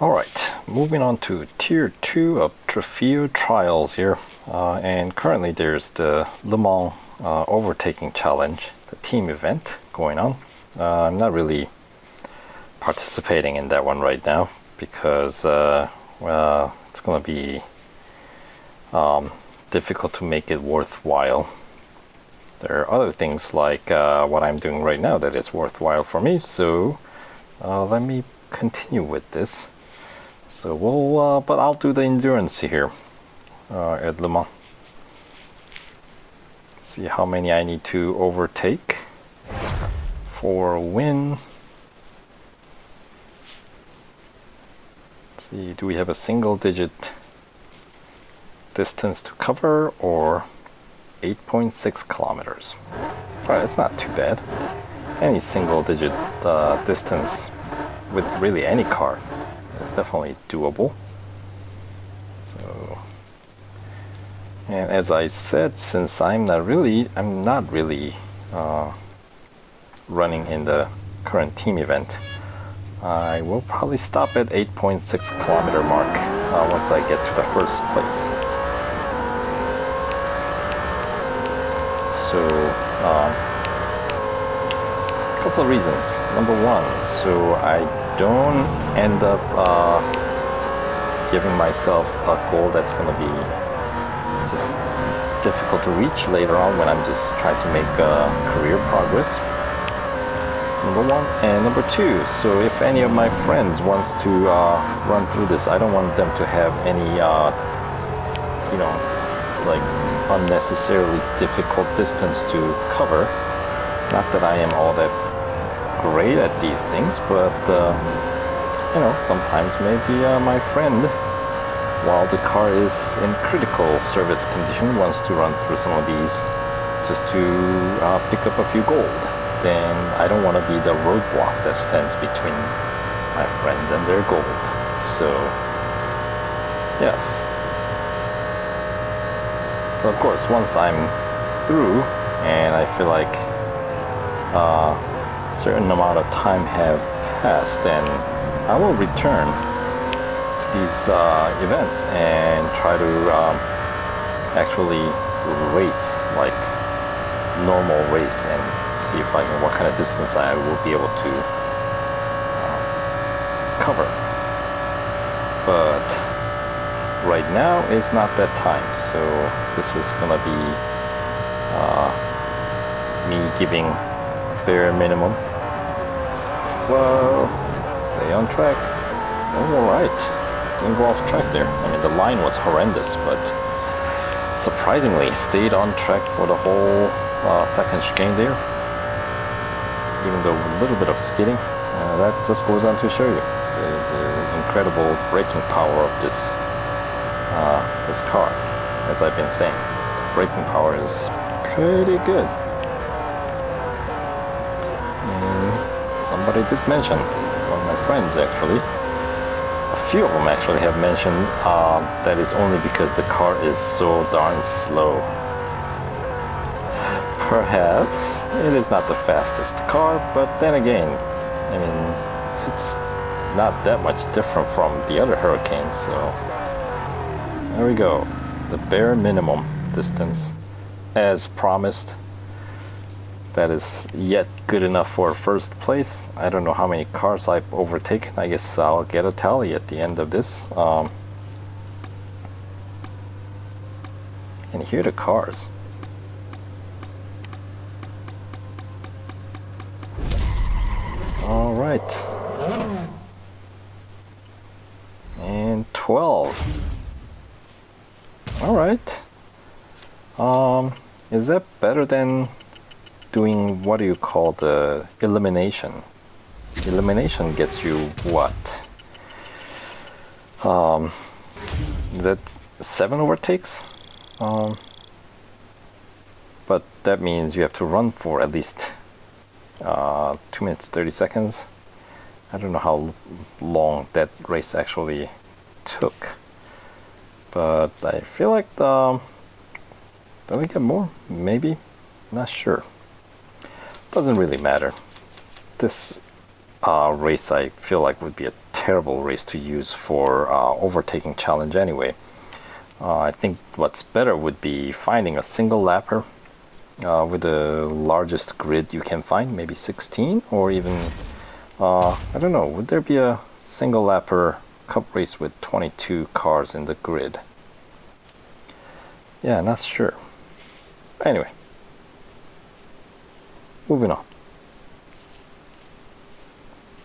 Alright, moving on to Tier 2 of Trofeo Trials here. And currently there's the Le Mans Overtaking Challenge, the team event going on. I'm not really participating in that one right now because, well, it's going to be difficult to make it worthwhile. There are other things like what I'm doing right now that is worthwhile for me, so let me continue with this. So we'll, but I'll do the endurance here at Le Mans. See how many I need to overtake for a win. See, do we have a single digit distance to cover or 8.6 kilometers? Alright, it's not too bad. Any single digit distance with really any car is definitely doable. So, and as I said, since I'm not really running in the current team event, I will probably stop at 8.6 kilometer mark once I get to the first place. So, a couple of reasons. Number one, so I don't end up giving myself a goal that's going to be just difficult to reach later on when I'm just trying to make career progress. That's number one. And number two, so if any of my friends wants to run through this, I don't want them to have any, you know, like unnecessarily difficult distance to cover. Not that I am all that great at these things, but you know, sometimes maybe my friend, while the car is in critical service condition, wants to run through some of these just to pick up a few gold. Then I don't want to be the roadblock that stands between my friends and their gold. So yes. But of course, once I'm through and I feel like a certain amount of time have passed, then I will return to these events and try to actually race like normal race and see if I can, what kind of distance I will be able to cover. But right now is not that time, so this is gonna be me giving bare minimum. Whoa, stay on track. Alright, didn't go off track there. I mean, the line was horrendous, but surprisingly stayed on track for the whole second chicane there. Even though a little bit of skidding, that just goes on to show you the incredible braking power of this this car. As I've been saying, the braking power is pretty good. And somebody did mention, one of my friends actually, a few of them actually have mentioned that is only because the car is so darn slow. Perhaps it is not the fastest car, but then again, I mean, it's not that much different from the other Hurricanes, so there we go. The bare minimum distance, as promised. That is yet good enough for first place. I don't know how many cars I've overtaken. I guess I'll get a tally at the end of this. You can hear the cars. All right. And 12. All right. Is that better than doing, what do you call, the elimination? Elimination gets you what? Is that 7 overtakes? But that means you have to run for at least 2 minutes 30 seconds. I don't know how long that race actually took, but I feel like don't we get more? Maybe, not sure. Doesn't really matter. This race I feel like would be a terrible race to use for overtaking challenge anyway. I think what's better would be finding a single lapper with the largest grid you can find, maybe 16, or even, I don't know, would there be a single lapper cup race with 22 cars in the grid? Yeah, not sure. Anyway, moving on.